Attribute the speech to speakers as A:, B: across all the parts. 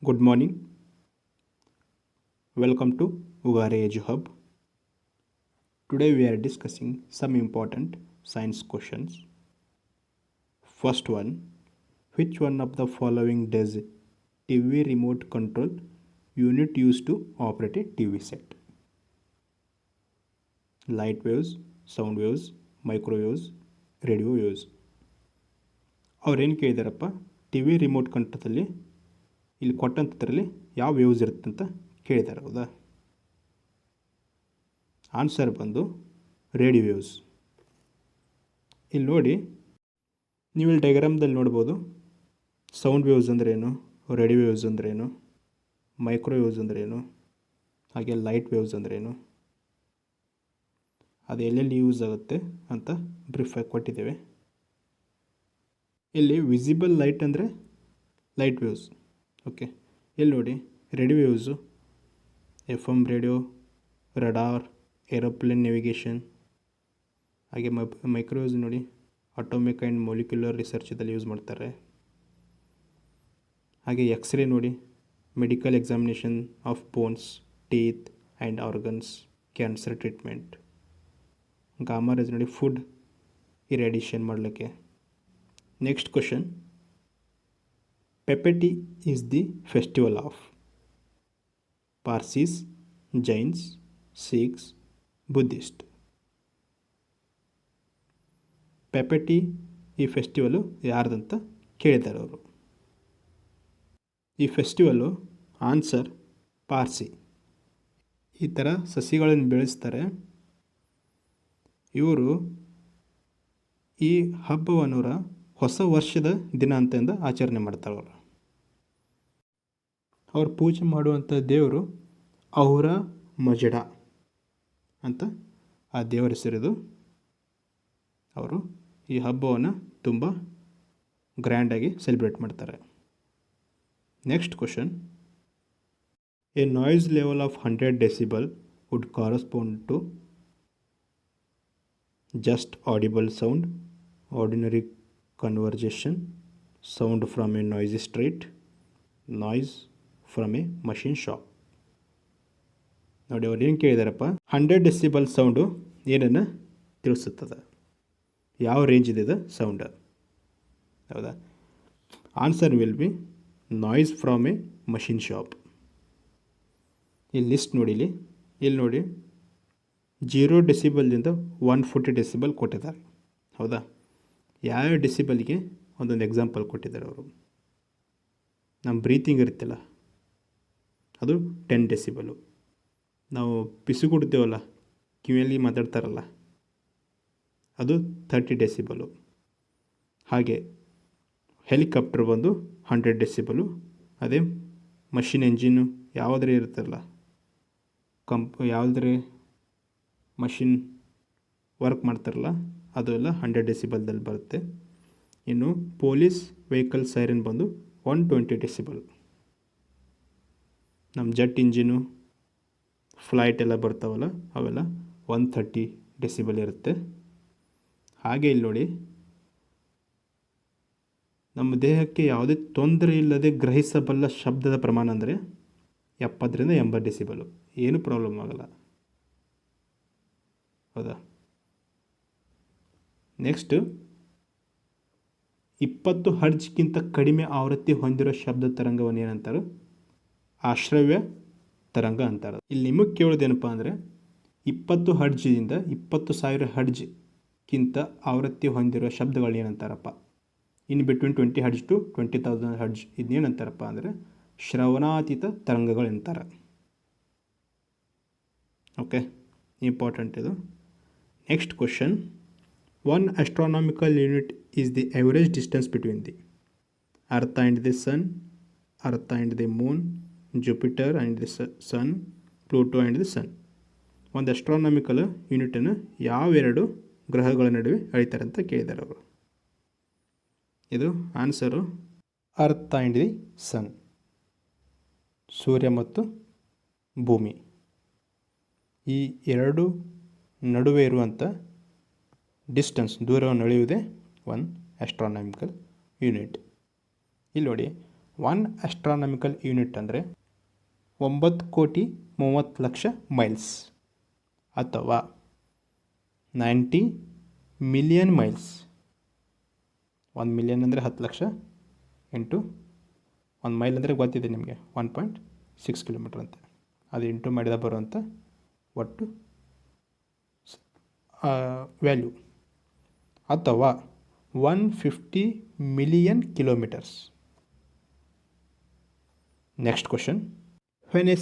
A: Good morning. Welcome to Ugare Edu Hub. Today we are discussing some important science questions. First one, which one of the following does TV remote control unit used to operate a TV set? Light waves, sound waves, microwaves, radio waves. ಅವ್ರೇನು ಕೇಳಿದಾರಪ್ಪ, T V remote ಕಂಟ್ರೋಲಲ್ಲಿ ಇಲ್ಲಿ ಕೊಟ್ಟಂಥದ್ರಲ್ಲಿ ಯಾವ waves ಇರುತ್ತೆ ಅಂತ ಕೇಳಿದ್ದಾರೆ. ಹೌದಾ? Answer ಬಂದು radio waves. ಇಲ್ಲಿ ನೋಡಿ, ನೀವು ಇಲ್ಲಿ ಡಯಾಗ್ರಾಮ್ದಲ್ಲಿ ನೋಡ್ಬೋದು. ಸೌಂಡ್ ವೇವ್ಸ್ ಅಂದ್ರೇನು, ರೇಡಿಯೋ ವೇವ್ಸ್ ಅಂದ್ರೇನು, ಮೈಕ್ರೋವೇವ್ಸ್ ಅಂದ್ರೇನು, ಹಾಗೆ ಲೈಟ್ ವೇವ್ಸ್ ಅಂದ್ರೇನು, ಅದು ಎಲ್ಲೆಲ್ಲಿ ಯೂಸ್ ಆಗುತ್ತೆ ಅಂತ ಬ್ರೀಫಾಗಿ ಕೊಟ್ಟಿದ್ದೇವೆ. ಇಲ್ಲಿ ವಿಸಿಬಲ್ ಲೈಟ್ ಅಂದರೆ ಲೈಟ್ ವೇವ್ಸ್. ಓಕೆ, ಇಲ್ಲಿ ನೋಡಿ radio waves FM radio, radar, aeroplane navigation. ಹಾಗೆ ಮೈಕ್ರೋವೇವ್ಸ್ ನೋಡಿ ಅಟೋಮಿಕ್ ಆ್ಯಂಡ್ ಮೊಲಿಕ್ಯುಲರ್ ರಿಸರ್ಚದಲ್ಲಿ ಯೂಸ್ ಮಾಡ್ತಾರೆ. ಹಾಗೆ ಎಕ್ಸ್ರೇ ನೋಡಿ medical examination of bones, teeth and organs, cancer treatment. Gamma rays ನೋಡಿ ಫುಡ್ ಇರಾಡಿಯೇಷನ್ ಮಾಡಲಿಕ್ಕೆ. Next question, Pateti is the festival of Parsis, Jains, Sikhs, Buddhist. Pateti ಈ festival ಯಾರ್ದಂತ ಕೇಳಿದ್ದಾರೆ ಅವರು. ಈ ಫೆಸ್ಟಿವಲು ಆನ್ಸರ್ ಪಾರ್ಸಿ. ಈ ಥರ ಸಸಿಗಳನ್ನು ಬೆಳೆಸ್ತಾರೆ. ಇವರು ಈ ಹಬ್ಬವನ್ನೂರ ಹೊಸ ವರ್ಷದ ದಿನ ಅಂತಂದು ಆಚರಣೆ ಮಾಡ್ತಾರೆ. ಅವ್ರು ಪೂಜೆ ಮಾಡುವಂಥ ದೇವರು ಔರ ಮಜಡ ಅಂತ ಆ ದೇವರ ಹೆಸರಿದು. ಅವರು ಈ ಹಬ್ಬವನ್ನು ತುಂಬ ಗ್ರ್ಯಾಂಡಾಗಿ ಸೆಲೆಬ್ರೇಟ್ ಮಾಡ್ತಾರೆ. Next question, a noise level of 100 decibel would correspond to just audible sound, ordinary conversation, sound from a noisy street, noise from a machine shop. ನೋಡಿ, ಅವ್ರು ಏನು ಕೇಳಿದಾರಪ್ಪ, 100 decibel ಸೌಂಡು ಏನನ್ನು ತಿಳಿಸುತ್ತದೆ, ಯಾವ ರೇಂಜ್ ಇದೆ ಸೌಂಡ್. ಹೌದಾ? Answer will B noise from A machine shop. ಈ list ನೋಡಿ, ಇಲ್ಲಿ ನೋಡಿ 0 decibelದಿಂದ 140 decibel ಕೊಟ್ಟಿದ್ದಾರೆ. ಹೌದಾ? ಯಾವ ಡೆಸಿಬಲ್ಗೆ ಒಂದೊಂದು ಎಕ್ಸಾಂಪಲ್ ಕೊಟ್ಟಿದ್ದಾರೆ ಅವರು. ನಮ್ಮ ಬ್ರೀತಿಂಗ್ ಇರುತ್ತಲ್ಲ ಅದು 10 decibel. ನಾವು ಪಿಸುಗುಡ್ತೇವಲ್ಲ, ಕಿವಿಯಲ್ಲಿ ಮಾತಾಡ್ತಾರಲ್ಲ, ಅದು 30 decibel. ಹಾಗೆ ಹೆಲಿಕಾಪ್ಟರ್ ಬಂದು 100 decibel. ಅದೇ ಮಷಿನ್ ಎಂಜಿನ್ನು ಯಾವುದೇ ಇರುತ್ತಲ್ಲ, ಯಾವುದೇ ಮಷಿನ್ ವರ್ಕ್ ಮಾಡ್ತಾರಲ್ಲ, ಅದು ಎಲ್ಲ 100 decibelದಲ್ಲಿ ಬರುತ್ತೆ. ಇನ್ನು ಪೊಲೀಸ್ ವೆಹಿಕಲ್ ಸೈರನ್ ಬಂದು 120 decibel. ನಮ್ಮ ಜೆಟ್ ಇಂಜಿನು, ಫ್ಲೈಟ್ ಎಲ್ಲ ಬರ್ತಾವಲ್ಲ, ಅವೆಲ್ಲ 130 decibel ಇರುತ್ತೆ. ಹಾಗೆ ಇಲ್ಲಿ ನೋಡಿ, ನಮ್ಮ ದೇಹಕ್ಕೆ ಯಾವುದೇ ತೊಂದರೆ ಇಲ್ಲದೆ ಗ್ರಹಿಸಬಲ್ಲ ಶಬ್ದದ ಪ್ರಮಾಣ ಅಂದರೆ 70ರಿಂದ 80 decibel. ಏನು ಪ್ರಾಬ್ಲಮ್ ಆಗಲ್ಲ. ಹೌದಾ? ನೆಕ್ಸ್ಟು, 20 ಹರ್ಜ್ಗಿಂತ ಕಡಿಮೆ ಆವೃತ್ತಿ ಹೊಂದಿರೋ ಶಬ್ದ ತರಂಗವನ್ನು ಏನಂತಾರೆ, ಆಶ್ರವ್ಯ ತರಂಗ ಅಂತಾರೆ. ಇಲ್ಲಿ ನಿಮಗೆ ಕೇಳೋದೇನಪ್ಪ ಅಂದರೆ, 20 ಹರ್ಜ್ದಿಂದ 20,000 ಹರ್ಜ್ಗಿಂತ ಆವೃತ್ತಿ ಹೊಂದಿರೋ ಶಬ್ದಗಳು ಏನಂತಾರಪ್ಪ. In between 20 hertz to 20,000 hertz ಇದನ್ನೇನಂತಾರಪ್ಪ ಅಂದರೆ ಶ್ರವಣಾತೀತ ತರಂಗಗಳು ಅಂತಾರೆ. ಓಕೆ, ಇಂಪಾರ್ಟೆಂಟ್ ಇದು. Next question, 1 astronomical unit is the average distance between the Earth and the Sun, Earth and the Moon, Jupiter and the Sun, Pluto and the Sun. ಒಂದು astronomical ಯೂನಿಟನ್ನು ಯಾವೆರಡು ಗ್ರಹಗಳ ನಡುವೆ ಅಳಿತಾರೆ ಅಂತ ಕೇಳಿದ್ದಾರೆ ಅವರು. ಇದು ಆನ್ಸರು ಅರ್ತ್ ಆ್ಯಂಡ್ ದಿ ಸನ್, ಸೂರ್ಯ ಮತ್ತು ಭೂಮಿ. ಈ ಎರಡು ನಡುವೆ ಇರುವಂಥ ಡಿಸ್ಟೆನ್ಸ್, ದೂರವನ್ನು ಅಳೆಯುವುದೇ 1 astronomical ಯೂನಿಟ್. ಇಲ್ಲಿ ನೋಡಿ, 1 ಆಸ್ಟ್ರಾನಮಿಕಲ್ ಯೂನಿಟ್ ಅಂದರೆ 9,30,00,000 ಮೈಲ್ಸ್ ಅಥವಾ 90 ಮಿಲಿಯನ್ ಮೈಲ್ಸ್. 1 ಮಿಲಿಯನ್ ಅಂದರೆ 10 ಲಕ್ಷ ಇಂಟು 1 ಮೈಲ್ ಅಂದರೆ ಗೊತ್ತಿದೆ ನಿಮಗೆ 1.6 ಕಿಲೋಮೀಟ್ರ್ ಅಂತ. ಅದು ಇಂಟು ಮಾಡಿದ ಬರುವಂಥ ಒಟ್ಟು ವ್ಯಾಲ್ಯೂ. ಅಥವಾ 150 million kilometres. Next question. When a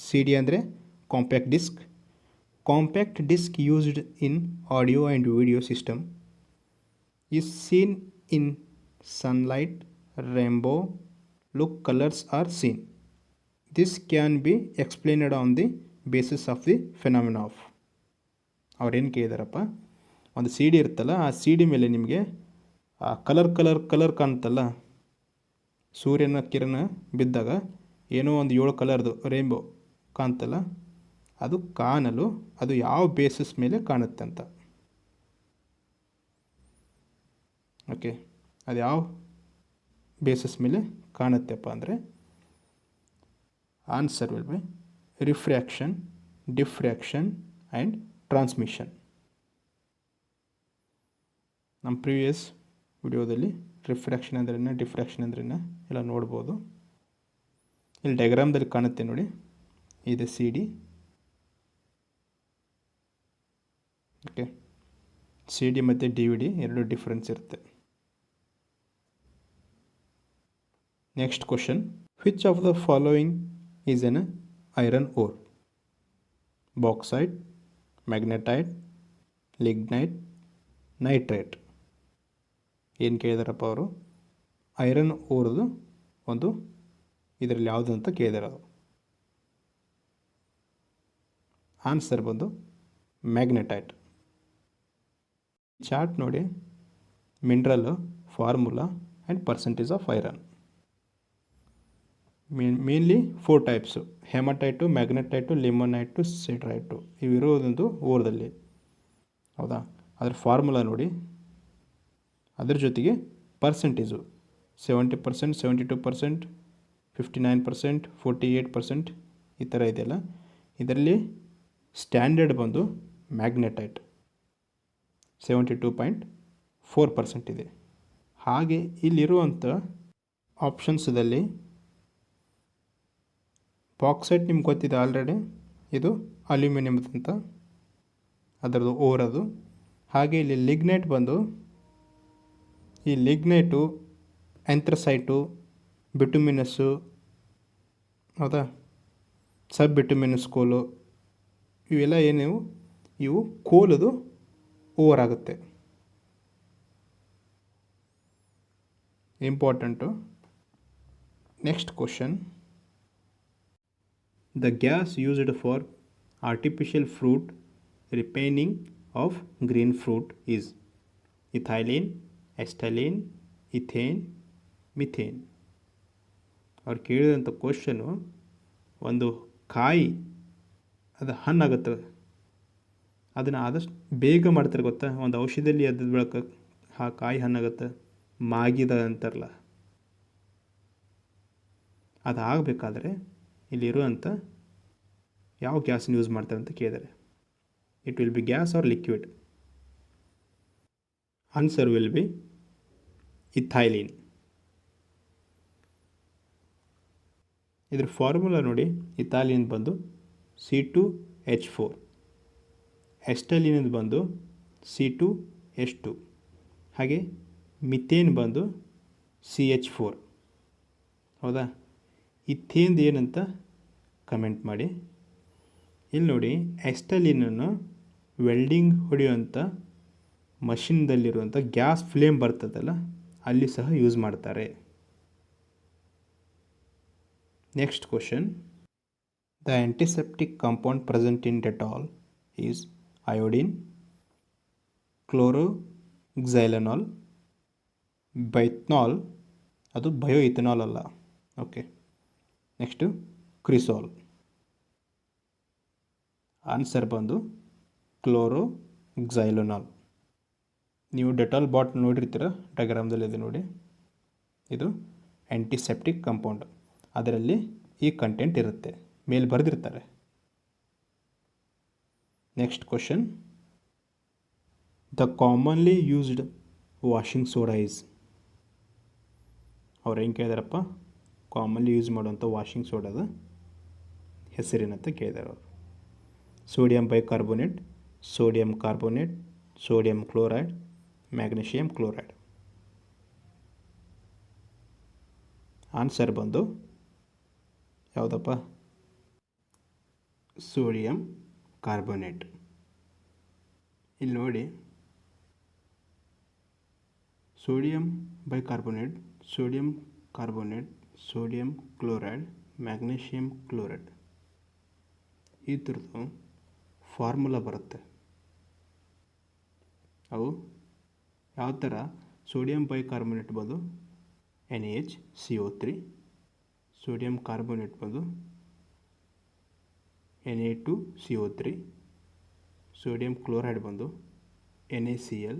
A: CD ಅಂದರೆ compact disc used in audio and video system is seen in sunlight, rainbow, look colors are seen. This can be explained on the basis of the phenomena of. ಅವ್ರೇನು ಕೇಳಿದಾರಪ್ಪ, ಒಂದು CD ಇರುತ್ತಲ್ಲ, ಆ CD ಮೇಲೆ ನಿಮಗೆ ಆ colour ಕಾಣುತ್ತಲ್ಲ, ಸೂರ್ಯನ ಕಿರಣ ಬಿದ್ದಾಗ ಏನೋ ಒಂದು 7 ಕಲರ್ದು ರೇನ್ಬೋ ಕಾಣ್ತಲ್ಲ, ಅದು ಕಾಣಲು ಅದು ಯಾವ ಬೇಸಿಸ್ ಮೇಲೆ ಕಾಣುತ್ತೆ ಅಂತ. ಓಕೆ, ಅದು ಯಾವ ಬೇಸಿಸ್ ಮೇಲೆ ಕಾಣುತ್ತೆಪ್ಪ ಅಂದರೆ answer will be refraction, diffraction and transmission. ನಮ್ಮ ಪ್ರೀವಿಯಸ್ ವಿಡಿಯೋದಲ್ಲಿ ರಿಫ್ರ್ಯಾಕ್ಷನ್ ಅಂದ್ರೇನು, ಡಿಫ್ರ್ಯಾಕ್ಷನ್ ಅಂದ್ರೇನು ಎಲ್ಲ ನೋಡ್ಬೋದು. ಇಲ್ಲಿ ಡಯಾಗ್ರಾಮ್ದಲ್ಲಿ ಕಾಣುತ್ತೆ ನೋಡಿ, ಇದೆ CD. ಓಕೆ, CD ಮತ್ತು DVD ಎರಡು ಡಿಫ್ರೆನ್ಸ್ ಇರುತ್ತೆ. Next question. Which of the following is an iron ore? Bauxite, magnetite, lignite, nitrate. ಏನು ಕೇಳಿದಾರಪ್ಪ ಅವರು? ಐರನ್ ಓರ್ದು ಒಂದು ಇದರಲ್ಲಿ ಯಾವುದು ಅಂತ ಕೇಳಿದಾರೆ. ಆನ್ಸರ್ ಬಂದು ಮ್ಯಾಗ್ನೆಟೈಟ್. ಚಾರ್ಟ್ ನೋಡಿ, mineral, formula and percentage of iron. Mainly 4 types: hematite, magnetite, limonite, siderite. ಇವಿರೋದೊಂದು ಓರ್ದಲ್ಲಿ, ಹೌದಾ? ಅದರ ಫಾರ್ಮುಲಾ ನೋಡಿ, ಅದ್ರ ಜೊತೆಗೆ ಪರ್ಸೆಂಟೇಜು 70%, 72%, 59%, 48% ಈ ಥರ ಇದೆಯಲ್ಲ. ಇದರಲ್ಲಿ ಸ್ಟ್ಯಾಂಡರ್ಡ್ ಬಂದು ಮ್ಯಾಗ್ನೆಟೈಟ್ 72.4% ಇದೆ. ಹಾಗೆ ಇಲ್ಲಿರುವಂಥ ಆಪ್ಷನ್ಸದಲ್ಲಿ ಬಾಕ್ಸೈಟ್ ನಿಮ್ಗೆ ಗೊತ್ತಿದೆ ಆಲ್ರೆಡಿ, ಇದು ಅಲ್ಯೂಮಿನಿಯಮ್ ಅಂತ ಅದರದ್ದು ಓರದು. ಹಾಗೆ ಇಲ್ಲಿ ಲಿಗ್ನೈಟ್ ಬಂದು, ಈ ಲಿಗ್ನೈಟು, ಆಂಥ್ರಸೈಟು, ಬಿಟುಮಿನಸ್ಸು, ಹೌದಾ, ಸಬ್ ಬಿಟುಮಿನಸ್ ಕೋಲು, ಇವೆಲ್ಲ ಏನಿವು, ಇವು ಕೋಲದು ಓವರ್ ಆಗುತ್ತೆ. Important. Next question. The gas used for artificial fruit ripening of green fruit is ethylene, acetylene, ethane, methane. ಅವ್ರು ಕೇಳಿದಂಥ ಕ್ವಶನು, ಒಂದು ಕಾಯಿ ಅದು ಹಣ್ಣಾಗುತ್ತೆ, ಅದನ್ನು ಆದಷ್ಟು ಬೇಗ ಮಾಡ್ತಾರೆ ಗೊತ್ತಾ? ಒಂದು ಔಷಧಿಯಲ್ಲಿ ಅದ್ರ ಬೆಳಕ ಆ ಕಾಯಿ ಹಣ್ಣಾಗುತ್ತೆ, ಮಾಗಿದ ಅಂತಾರಲ್ಲ, ಅದಾಗಬೇಕಾದ್ರೆ ಇಲ್ಲಿರುವಂಥ ಯಾವ ಗ್ಯಾಸನ್ನು ಯೂಸ್ ಮಾಡ್ತಾರೆ ಅಂತ ಕೇಳಿದ್ದಾರೆ. It will be gas or liquid? Answer will be ethylene. ಇದ್ರ ಫಾರ್ಮುಲಾ ನೋಡಿ, ಇಥೈಲಿನ್ ಬಂದು C2H4, ಎಸ್ಟೈಲಿನ್ ಬಂದು C2H2, ಹಾಗೆ ಮಿಥೇನ್ ಬಂದು CH4. ಹೌದಾ? ಇಥೇನ್ದು ಏನಂತ ಕಮೆಂಟ್ ಮಾಡಿ. ಇಲ್ಲಿ ನೋಡಿ, ಎಸ್ಟೈಲಿನನ್ನು ವೆಲ್ಡಿಂಗ್ ಹೊಡೆಯುವಂಥ ಮಷಿನ್ದಲ್ಲಿರುವಂಥ ಗ್ಯಾಸ್ ಫ್ಲೇಮ್ ಬರ್ತದಲ್ಲ, ಅಲ್ಲಿ ಸಹ ಯೂಸ್ ಮಾಡ್ತಾರೆ. Next question. The antiseptic compound present in Dettol is iodine, chloroxylenol, bithionol, ಅದು ಬಯೋ ಇಥನಾಲ್ ಅಲ್ಲ. Okay, next cresol. ಆನ್ಸರ್ ಬಂದು ಕ್ಲೋರೋಕ್ಸೈಲನಾಲ್. ನೀವು ಡೆಟಾಲ್ ಬಾಟ್ಲ್ ನೋಡಿರ್ತೀರ, ಡಯಾಗ್ರಾಮ್ದಲ್ಲಿ ಇದೆ ನೋಡಿ, ಇದು ಆ್ಯಂಟಿಸೆಪ್ಟಿಕ್ ಕಂಪೌಂಡ್, ಅದರಲ್ಲಿ ಈ ಕಂಟೆಂಟ್ ಇರುತ್ತೆ, ಮೇಲೆ ಬರೆದಿರ್ತಾರೆ. Next question, the commonly used washing soda is. ಅವ್ರು ಹೆಂಗೆ ಕೇಳಿದಾರಪ್ಪ, ಕಾಮನ್ಲಿ ಯೂಸ್ ಮಾಡುವಂಥ ವಾಷಿಂಗ್ ಸೋಡಾದ ಹೆಸರೇನಂತ ಕೇಳಿದಾರೆ ಅವರು. Sodium bicarbonate, sodium carbonate, sodium chloride, magnesium chloride. Answer ಬಂದು ಯಾವುದಪ್ಪ, ಸೋಡಿಯಂ ಕಾರ್ಬೋನೇಟ್. ಇಲ್ಲಿ ನೋಡಿ, sodium bicarbonate, sodium carbonate, sodium chloride, magnesium chloride, ಈ ಥರದ್ದು ಫಾರ್ಮುಲಾ ಬರುತ್ತೆ. ಅವು ಯಾವ ಥರ, ಸೋಡಿಯಂ ಬೈಕಾರ್ಬೋನೇಟ್ ಬಂದು NaHCO3, ಸೋಡಿಯಂ ಕಾರ್ಬೋನೇಟ್ ಬಂದು Na2CO3, ಸೋಡಿಯಂ ಕ್ಲೋರೈಡ್ ಬಂದು NaCl,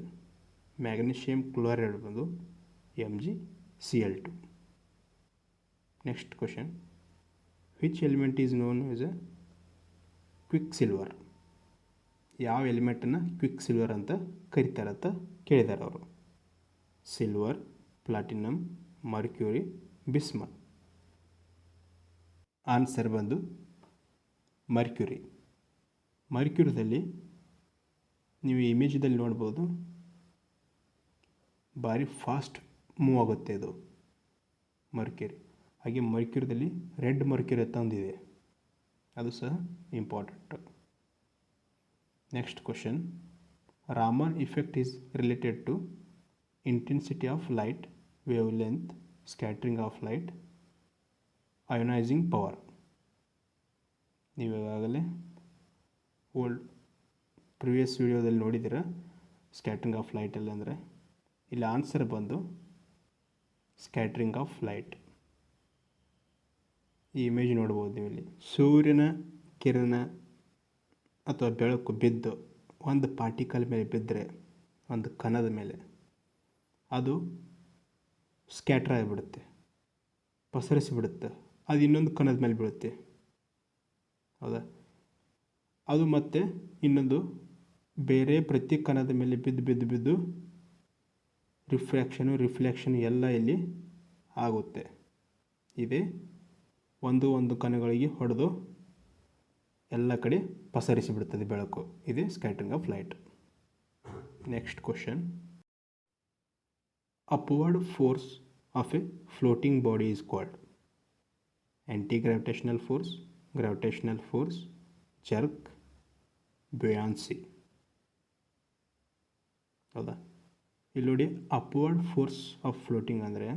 A: ಮ್ಯಾಗ್ನೀಷಿಯಂ ಕ್ಲೋರೈಡ್ ಬಂದು MgCl2. Next question, which element is known as A quick silver. ಯಾವ ಎಲಿಮೆಂಟನ್ನು ಕ್ವಿಕ್ ಸಿಲ್ವರ್ ಅಂತ ಕರೀತಾರಂತ ಕೇಳಿದ್ದಾರೆ ಅವರು. Silver, platinum, mercury, bismuth. Answer ಬಂದು ಮರ್ಕ್ಯೂರಿ. ಮರ್ಕ್ಯೂರಿದಲ್ಲಿ ನೀವು ಇಮೇಜದಲ್ಲಿ ನೋಡ್ಬೋದು, ಭಾರಿ ಫಾಸ್ಟ್ ಮೂವ್ ಆಗುತ್ತೆ ಇದು ಮರ್ಕ್ಯೂರಿ. ಹಾಗೆ ಮರ್ಕ್ಯೂರಿದಲ್ಲಿ ರೆಡ್ ಮರ್ಕ್ಯೂರಿ ಅಂತ ಒಂದಿದೆ, ಅದು ಸಹ important. Next question, Raman effect is related to intensity of light, wave length, scattering of light, ionising power. ನೀವು ಈಗಾಗಲೇ ಪ್ರಿವಿಯಸ್ ವಿಡಿಯೋದಲ್ಲಿ ನೋಡಿದ್ದೀರ ಸ್ಕ್ಯಾಟ್ರಿಂಗ್ ಆಫ್ ಲೈಟ್ ಎಲ್ಲ ಅಂದರೆ. ಇಲ್ಲಿ ಆನ್ಸರ್ ಬಂದು ಸ್ಕ್ಯಾಟ್ರಿಂಗ್ ಆಫ್ ಲೈಟ್. ಈ ಇಮೇಜ್ ನೋಡ್ಬೋದು ನೀವು ಇಲ್ಲಿ. ಸೂರ್ಯನ ಕಿರಣ ಅಥವಾ ಬೆಳಕು ಬಿದ್ದು ಒಂದು ಪಾರ್ಟಿಕಲ್ ಮೇಲೆ ಬಿದ್ದರೆ, ಒಂದು ಕಣದ ಮೇಲೆ, ಅದು ಸ್ಕ್ಯಾಟ್ರ್ ಆಗಿಬಿಡುತ್ತೆ, ಪಸರಿಸಿಬಿಡುತ್ತೆ. ಅದು ಇನ್ನೊಂದು ಕಣದ ಮೇಲೆ ಬೀಳುತ್ತೆ, ಹೌದಾ. ಅದು ಮತ್ತೆ ಇನ್ನೊಂದು ಬೇರೆ ಪ್ರತಿ ಕಣದ ಮೇಲೆ ಬಿದ್ದು ಬಿದ್ದು ಬಿದ್ದು ರಿಫ್ಲೆಕ್ಷನು ಎಲ್ಲ ಇಲ್ಲಿ ಆಗುತ್ತೆ. ಇದೇ ಒಂದು ಕಣಗಳಿಗೆ ಹೊಡೆದು ಎಲ್ಲ ಕಡೆ ಪಸರಿಸಿಬಿಡ್ತದೆ ಬೆಳಕು. ಇದೇ scattering of light. Next question, upward force of a floating body is called anti gravitational force, gravitational force, jerk, buoyancy. ಹೌದಾ. ಇಲ್ಲಿ ನೋಡಿ, ಅಪ್ವರ್ಡ್ ಫೋರ್ಸ್ ಆಫ್ ಫ್ಲೋಟಿಂಗ್ ಅಂದರೆ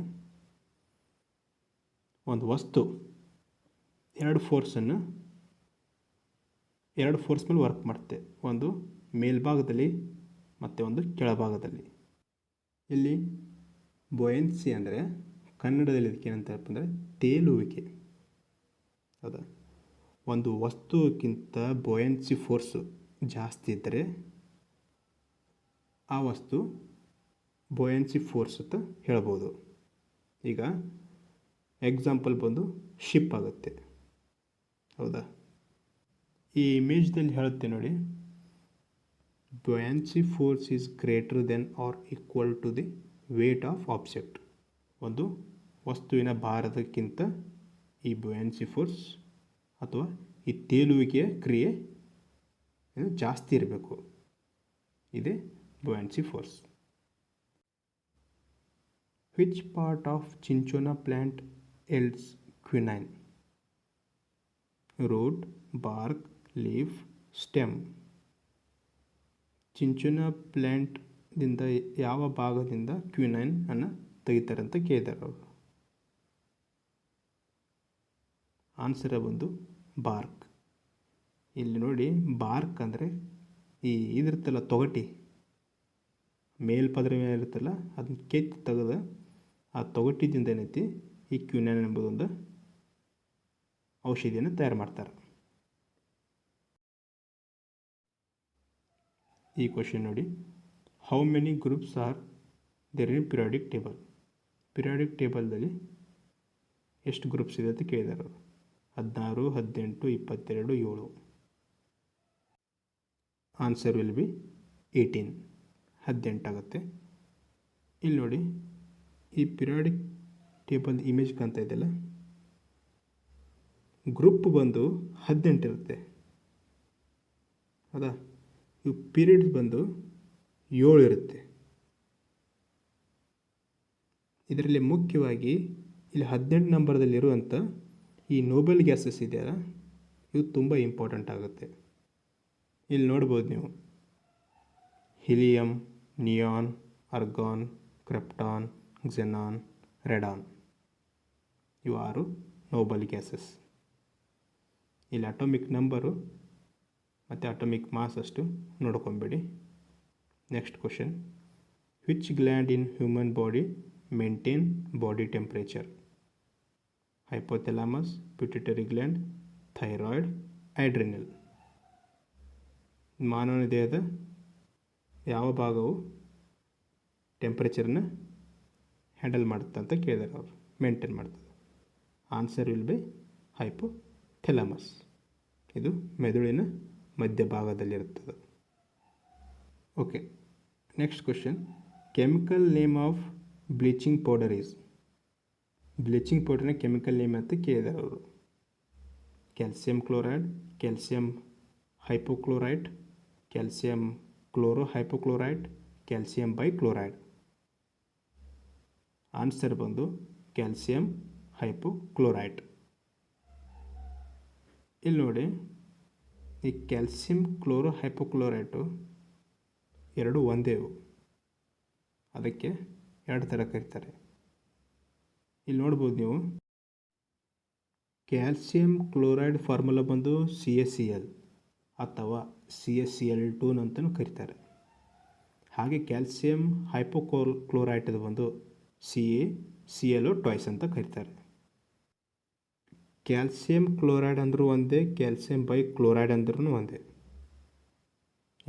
A: ಒಂದು ವಸ್ತು ಎರಡು ಫೋರ್ಸ್ ಮೇಲೆ ವರ್ಕ್ ಮಾಡುತ್ತೆ, ಒಂದು ಮೇಲ್ಭಾಗದಲ್ಲಿ ಮತ್ತು ಒಂದು ಕೆಳಭಾಗದಲ್ಲಿ. ಇಲ್ಲಿ ಬೊಯೆನ್ಸಿ ಅಂದರೆ ಕನ್ನಡದಲ್ಲಿ ಇದಕ್ಕೆ ಏನಂತಪ್ಪ ಅಂದರೆ ತೇಲುವಿಕೆ. ಹೌದಾ. ಒಂದು ವಸ್ತುಕ್ಕಿಂತ ಬೊಯೆನ್ಸಿ ಫೋರ್ಸು ಜಾಸ್ತಿ ಇದ್ದರೆ ಆ ವಸ್ತು ಬೊಯೆನ್ಸಿ ಫೋರ್ಸ್ ಅಂತ ಹೇಳ್ಬೋದು. ಈಗ ಎಕ್ಸಾಂಪಲ್ ಬಂದು ಶಿಪ್ ಆಗುತ್ತೆ, ಹೌದಾ. ಈ ಇಮೇಜ್ದಲ್ಲಿ ಹೇಳುತ್ತೆ ನೋಡಿ, buoyancy force is greater than or equal to the weight of object. ಒಂದು ವಸ್ತುವಿನ ಭಾರದಕ್ಕಿಂತ ಈ ಬೊಯೆನ್ಸಿ ಫೋರ್ಸ್ ಅಥವಾ ಈ ತೇಲುವಿಕೆಯ ಕ್ರಿಯೆ ಜಾಸ್ತಿ ಇರಬೇಕು. ಇದೇ buoyancy force. Which part of cinchona plant yields quinine? Root, bark, leaf, stem. Cinchona ಪ್ಲ್ಯಾಂಟ್ದಿಂದ ಯಾವ ಭಾಗದಿಂದ ಕ್ವಿನೈನ್ ಅನ್ನು ತೆಗಿತಾರೆ ಅಂತ ಕೇಳಿದ್ದಾರೆ ಅವರು. ಆನ್ಸರ್ ಬಂದು ಬಾರ್ಕ್. ಇಲ್ಲಿ ನೋಡಿ, ಬಾರ್ಕ್ ಅಂದರೆ ಈ ಇದಿರ್ತಲ್ಲ ತೊಗಟಿ, ಮೇಲ್ಪದರ ಮೇಲೆ ಇರುತ್ತಲ್ಲ, ಅದನ್ನ ಕೆತ್ತಿ ತೆಗೆದು ಆ ತೊಗಟಿದಿಂದ ಏನೈತಿ ಈ ಕ್ವಿನೈನ್ ಎಂಬುದೊಂದು ಔಷಧಿಯನ್ನು ತಯಾರು ಮಾಡ್ತಾರೆ. ಈ ಕ್ವಶನ್ ನೋಡಿ, how many groups are there in periodic table. Periodic ಟೇಬಲ್ದಲ್ಲಿ ಎಷ್ಟು ಗ್ರೂಪ್ಸ್ ಇದೆ ಅಂತ ಕೇಳಿದ್ದಾರೆ ಅವರು. 16, 18, 22, 7. Answer will B 18. 18 ಆಗುತ್ತೆ. ಇಲ್ಲಿ ನೋಡಿ, ಈ ಪಿರಿಯಾಡಿಕ್ ಟೇಬಲ್ ಇಮೇಜ್ ಕಾಣ್ತಾ ಇದೆಯಲ್ಲ, ಗ್ರೂಪ್ ಬಂದು 18 ಇರುತ್ತೆ. ಹೌದಾ? ಇವು ಪೀರಿಯಡ್ಸ್ ಬಂದು 7 ಇರುತ್ತೆ. ಇದರಲ್ಲಿ ಮುಖ್ಯವಾಗಿ ಇಲ್ಲಿ 18 ನಂಬರ್ದಲ್ಲಿರುವಂಥ ಈ ನೋಬಲ್ ಗ್ಯಾಸಸ್ ಇದೆಯಲ್ಲ, ಇವು ತುಂಬ ಇಂಪಾರ್ಟೆಂಟ್ ಆಗುತ್ತೆ. ಇಲ್ಲಿ ನೋಡ್ಬೋದು ನೀವು, helium, neon, argon, krypton, xenon, radon, ಇವು 6 ನೋಬಲ್ ಗ್ಯಾಸಸ್. ಇಲ್ಲಿ ಅಟೋಮಿಕ್ ನಂಬರು ಮತ್ತು ಅಟೋಮಿಕ್ ಮಾಸ್ ಅಷ್ಟು ನೋಡ್ಕೊಂಬೇಡಿ. Next question, which gland in human body maintain body temperature? Hypothalamus, pituitary gland, thyroid, adrenal. ಮಾನವನ ದೇಹದ ಯಾವ ಭಾಗವು ಟೆಂಪ್ರೇಚರ್ನ ಹ್ಯಾಂಡಲ್ ಮಾಡುತ್ತೆ ಅಂತ ಕೇಳಿದಾರೆ ಅವರು, ಮೇಂಟೈನ್ ಮಾಡ್ತದೆ. Answer will be hypothalamus. ಇದು ಮೆದುಳಿನ ಮಧ್ಯಭಾಗದಲ್ಲಿರುತ್ತದೆ. Okay, next question, chemical name of bleaching powder is? Bleaching ಪೌಡರ್ನ ಕೆಮಿಕಲ್ ನೇಮ್ ಅಂತ ಕೇಳಿದ್ದಾರೆ ಅವರು. Calcium chloride, calcium hypochlorite, calcium chloro hypochlorite, calcium bichloride. Answer ಬಂದು ಕ್ಯಾಲ್ಸಿಯಂ ಹೈಪೋಕ್ಲೋರೈಡ್. ಇಲ್ಲಿ ನೋಡಿ, ಈ ಕ್ಯಾಲ್ಸಿಯಂ ಕ್ಲೋರೋ ಹೈಪೋಕ್ಲೋರೈಟು ಎರಡು ಒಂದೇವು, ಅದಕ್ಕೆ ಎರಡು ಥರ ಕರೀತಾರೆ. ಇಲ್ಲಿ ನೋಡ್ಬೋದು ನೀವು, ಕ್ಯಾಲ್ಸಿಯಂ ಕ್ಲೋರೈಡ್ ಫಾರ್ಮುಲಾ ಬಂದು CaCl ಅಥವಾ CaCl2 ಅಂತಲೂ ಕರೀತಾರೆ. ಹಾಗೆ ಕ್ಯಾಲ್ಸಿಯಂ ಹೈಪೋಕ್ಲೋರೈಟದು ಬಂದು CaClO2 ಅಂತ ಕರೀತಾರೆ. ಕ್ಯಾಲ್ಸಿಯಂ ಕ್ಲೋರೈಡ್ ಅಂದರೂ ಒಂದೇ, ಕ್ಯಾಲ್ಸಿಯಂ ಬೈಕ್ಲೋರೈಡ್ ಅಂದ್ರೂ ಒಂದೇ,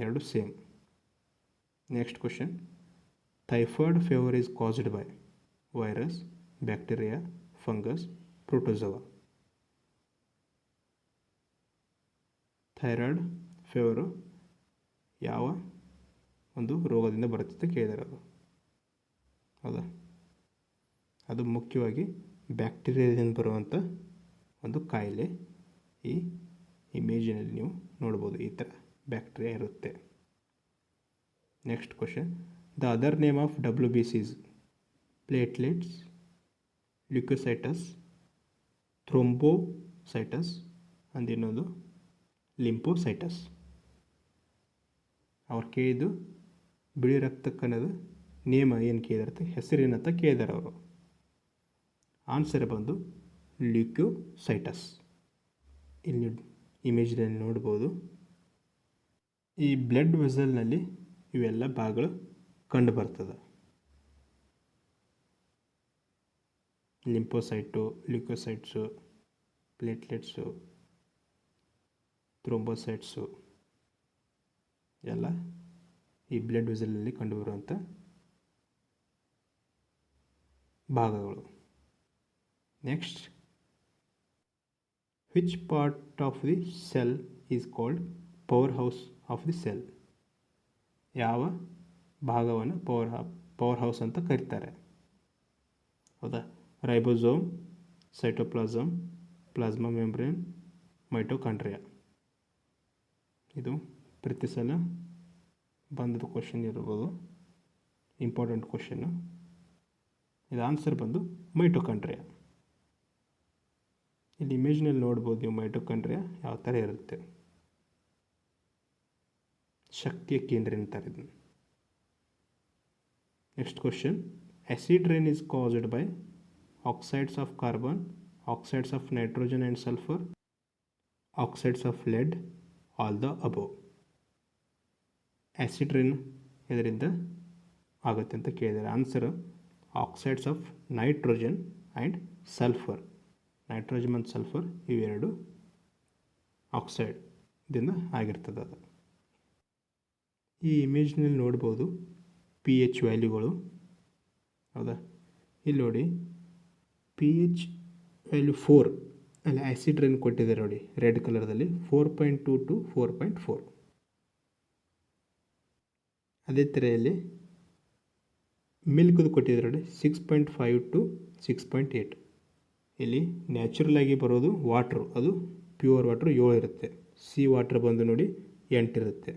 A: ಎರಡು same. Next question, typhoid fever is caused by virus, bacteria, fungus, protozoa. Thyroid fever ಯಾವ ಒಂದು ರೋಗದಿಂದ ಬರುತ್ತದೆ ಕೇಳಿದ್ದಾರೆ ಅವರು. ಹೌದಾ? ಅದು ಮುಖ್ಯವಾಗಿ ಬ್ಯಾಕ್ಟೀರಿಯಾದಿಂದ ಬರುವಂಥ ಒಂದು ಕಾಯಿಲೆ. ಈ ಇಮೇಜಿನಲ್ಲಿ ನೀವು ನೋಡ್ಬೋದು, ಈ ಥರ ಬ್ಯಾಕ್ಟೀರಿಯಾ ಇರುತ್ತೆ. Next question, the other name of WBC is? Platelets, leucocytes, thrombocytes and ಇನ್ನೊಂದು ಲಿಂಫೋಸೈಟಸ್. ಅವ್ರು ಕೇಳಿದ್ದು ಬಿಳಿ ರಕ್ತ ಕಣದ ನೇಮ ಏನು ಕೇಳಿದಾರೆ, ಹೆಸರೇನಂತ ಕೇಳಿದಾರೆ ಅವರು. ಆನ್ಸರ್ ಬಂದು ಲ್ಯೂಕೋಸೈಟಸ್. ಇಲ್ಲಿ ಇಮೇಜ್ನಲ್ಲಿ ನೋಡ್ಬೋದು, ಈ ಬ್ಲಡ್ ವೆಸಲ್ನಲ್ಲಿ ಇವೆಲ್ಲ ಭಾಗಗಳು ಕಂಡು ಬರ್ತದೆ. ಲಿಂಫೋಸೈಟು, ಲ್ಯೂಕೋಸೈಟ್ಸು, ಪ್ಲೇಟ್ಲೆಟ್ಸು, ಥ್ರೋಂಬೋಸೈಟ್ಸು ಎಲ್ಲ ಈ ಬ್ಲಡ್ ವೆಸಲ್ನಲ್ಲಿ ಕಂಡುಬರುವಂಥ ಭಾಗಗಳು. Next, which part of the cell is called power house of the cell? ಯಾವ ಭಾಗವನ್ನು ಪವರ್ ಹೌಸ್ ಅಂತ ಕರೀತಾರೆ? ಹೌದಾ? Ribosome, cytoplasm, plasma membrane, mitochondria. ಇದು ಪ್ರತಿ ಸಲ ಬಂದದ ಕ್ವಶನ್ ಇರ್ಬೋದು, ಇಂಪಾರ್ಟೆಂಟ್ ಕ್ವಶನ್ನು. ಇದು ಆನ್ಸರ್ ಬಂದು ಮೈಟೋಕಾಂಡ್ರಿಯಾ. ಇಲ್ಲಿ ಇಮೇಜ್ನಲ್ಲಿ ನೋಡ್ಬೋದು ನೀವು, ಮೈಟೋಕಾಂಡ್ರಿಯಾ ಯಾವ ಥರ ಇರುತ್ತೆ, ಶಕ್ತಿಯ ಕೇಂದ್ರ ಅಂತಾರೆ ಇದನ್ನು. Next question, acid rain is caused by oxides of carbon, oxides of nitrogen and sulphur, oxides of lead, all the above. Acid rain ಇದರಿಂದ ಆಗುತ್ತೆ ಅಂತ ಕೇಳಿದ್ದಾರೆ. Answer oxides of nitrogen and sulphur. Nitrogen ಮತ್ತು ಸಲ್ಫರ್ ಇವೆರಡು ಆಕ್ಸೈಡ್ದಿಂದ ಆಗಿರ್ತದೆ ಅದು. ಈ ಇಮೇಜ್ನಲ್ಲಿ ನೋಡ್ಬೋದು pH ವ್ಯಾಲ್ಯೂಗಳು. ಹೌದಾ? ಇಲ್ಲಿ ನೋಡಿ, pH ವ್ಯಾಲ್ಯೂ 4 ಅಲ್ಲಿ ಆ್ಯಸಿಡ್ ರೈನ್ ಕೊಟ್ಟಿದ್ದಾರೆ ನೋಡಿ ರೆಡ್ ಕಲರ್ದಲ್ಲಿ 4.2 ಟು 4.4. ಅದೇ ಥರ ಇಲ್ಲಿ ಮಿಲ್ಕ್ದು ಕೊಟ್ಟಿದ್ದಾರೆ ನೋಡಿ 6.5 ಟು 6.8. ಇಲ್ಲಿ ನ್ಯಾಚುರಲ್ ಆಗಿ ಬರೋದು ವಾಟ್ರು, ಅದು ಪ್ಯೂರ್ ವಾಟ್ರ್ 7 ಇರುತ್ತೆ. ಸಿ ವಾಟ್ರ್ ಬಂದು ನೋಡಿ 8 ಇರುತ್ತೆ.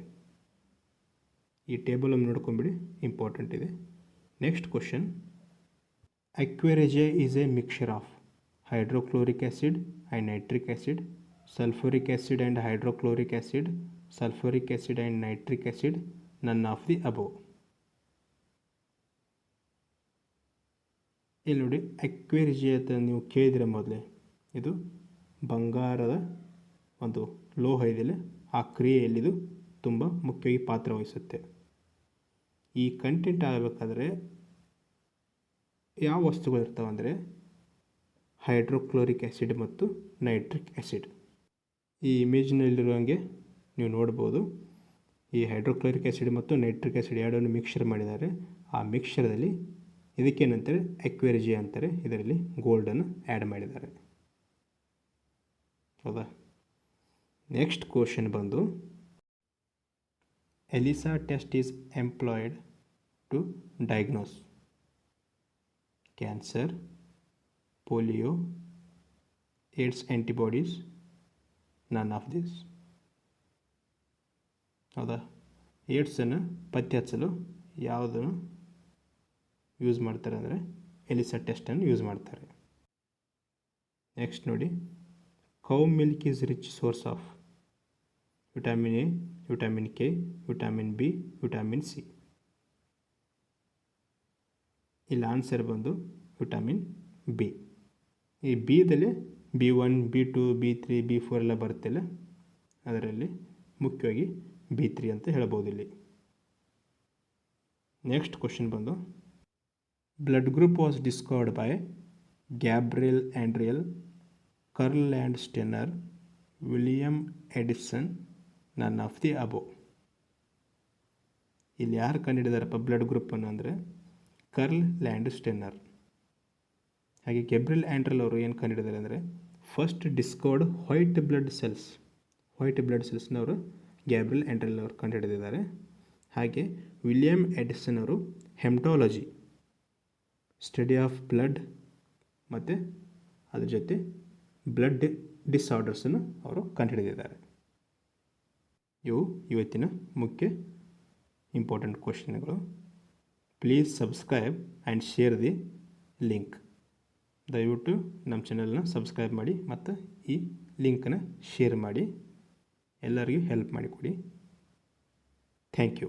A: ಈ ಟೇಬಲ್ ಅನ್ನು ನೋಡ್ಕೊಂಬಿಡಿ, ಇಂಪಾರ್ಟೆಂಟ್ ಇದೆ. Next question, aqua regia is a mixture of hydrochloric acid and nitric acid, sulphuric acid and hydrochloric acid, sulphuric acid and nitric acid, none of the above. ಇಲ್ಲಿ ನೋಡಿ ಅಕ್ವೇರಿಜಿಯಾ ಅಂತ ನೀವು ಕೇಳಿದರೆ ಮೊದಲೇ, ಇದು ಬಂಗಾರದ ಒಂದು ಲೋಹ ಇದೆಯಲ್ಲ, ಆ ಕ್ರಿಯೆಯಲ್ಲಿದು ತುಂಬ ಮುಖ್ಯವಾಗಿ ಪಾತ್ರ ವಹಿಸುತ್ತೆ. ಈ ಕಂಟೆಂಟ್ ಆಗಬೇಕಾದ್ರೆ ಯಾವ ವಸ್ತುಗಳು ಇರ್ತಾವೆ ಅಂದರೆ ಹೈಡ್ರೋಕ್ಲೋರಿಕ್ ಆ್ಯಸಿಡ್ ಮತ್ತು ನೈಟ್ರಿಕ್ ಆ್ಯಸಿಡ್. ಈ ಇಮೇಜ್ನಲ್ಲಿರುವಂಗೆ ನೀವು ನೋಡ್ಬೋದು, ಈ ಹೈಡ್ರೋಕ್ಲೋರಿಕ್ ಆ್ಯಸಿಡ್ ಮತ್ತು ನೈಟ್ರಿಕ್ ಆ್ಯಸಿಡ್ ಎರಡನ್ನು ಮಿಕ್ಸ್ಚರ್ ಮಾಡಿದ್ದಾರೆ. ಆ ಮಿಕ್ಸ್ಚರಲ್ಲಿ ಇದಕ್ಕೇನಂತಾರೆ ಅಕ್ವೇರಿಜಿಯಾ ಅಂತಾರೆ. ಇದರಲ್ಲಿ ಗೋಲ್ಡನ್ನು ಆ್ಯಡ್ ಮಾಡಿದ್ದಾರೆ. ಹೌದಾ? ನೆಕ್ಸ್ಟ್ ಕ್ವಶನ್ ಬಂದು, ELISA test is employed to diagnose cancer, polio, AIDS antibodies, none of this. ಹೌದಾ? ಏಡ್ಸನ್ನು ಪತ್ತೆ ಹಚ್ಚಲು ಯಾವುದನ್ನು ಯೂಸ್ ಮಾಡ್ತಾರೆ ಅಂದರೆ ಎಲಿಸಾ ಟೆಸ್ಟನ್ನು ಯೂಸ್ ಮಾಡ್ತಾರೆ. ನೆಕ್ಸ್ಟ್ ನೋಡಿ, cow milk is rich source of vitamin A, vitamin K, vitamin B, vitamin C. ಇಲ್ಲಿ ಆನ್ಸರ್ ಬಂದು ವಿಟಮಿನ್ ಬಿ. ಈ ಬಿದಲ್ಲಿ B1, B2, B3, B4 ಎಲ್ಲ ಬರುತ್ತಿಲ್ಲ, ಅದರಲ್ಲಿ ಮುಖ್ಯವಾಗಿ B3 ಅಂತ ಹೇಳ್ಬೋದು ಇಲ್ಲಿ. ನೆಕ್ಸ್ಟ್ ಕ್ವಶನ್ ಬಂದು, blood group was discovered by Gabriel Andral, Karl Landsteiner, William Edison, none of the above. ಇಲ್ಲಿ ಯಾರು ಕಂಡುಹಿಡಿದಾರಪ್ಪ ಬ್ಲಡ್ ಗ್ರೂಪನ್ನು ಅಂದರೆ ಕರ್ಲ್ ಲ್ಯಾಂಡ್ ಸ್ಟೆನ್ನರ್. ಹಾಗೆ ಗ್ಯಾಬ್ರಿಯಲ್ ಆಂಡ್ರಿಯಲ್ ಅವರು ಏನು ಕಂಡುಹಿಡಿದಾರೆ ಅಂದರೆ ಫಸ್ಟ್ ಡಿಸ್ಕವರ್ಡ್ ವೈಟ್ ಬ್ಲಡ್ ಸೆಲ್ಸ್ನವರು ಗ್ಯಾಬ್ರಿಯಲ್ ಆಂಡ್ರಿಯಲ್ ಅವರು ಕಂಡುಹಿಡಿದಿದ್ದಾರೆ. ಹಾಗೆ ವಿಲಿಯಂ ಎಡಿಸನ್ ಅವರು ಹೆಮ್ಟಾಲಜಿ, ಸ್ಟಡಿ ಆಫ್ ಬ್ಲಡ್ ಮತ್ತು ಅದ್ರ ಜೊತೆ ಬ್ಲಡ್ ಡಿಸಾರ್ಡರ್ಸನ್ನು ಅವರು ಕಂಡುಹಿಡಿದಿದ್ದಾರೆ. ಇವು ಇವತ್ತಿನ ಮುಖ್ಯ ಇಂಪಾರ್ಟೆಂಟ್ ಕ್ವಶನ್ಗಳು. Please subscribe and share the link. ದಯವಿಟ್ಟು ನಮ್ಮ ಚಾನಲ್ನ ಸಬ್ಸ್ಕ್ರೈಬ್ ಮಾಡಿ ಮತ್ತು ಈ ಲಿಂಕನ್ನು ಶೇರ್ ಮಾಡಿ, ಎಲ್ಲರಿಗೂ ಹೆಲ್ಪ್ ಮಾಡಿಕೊಡಿ. Thank you.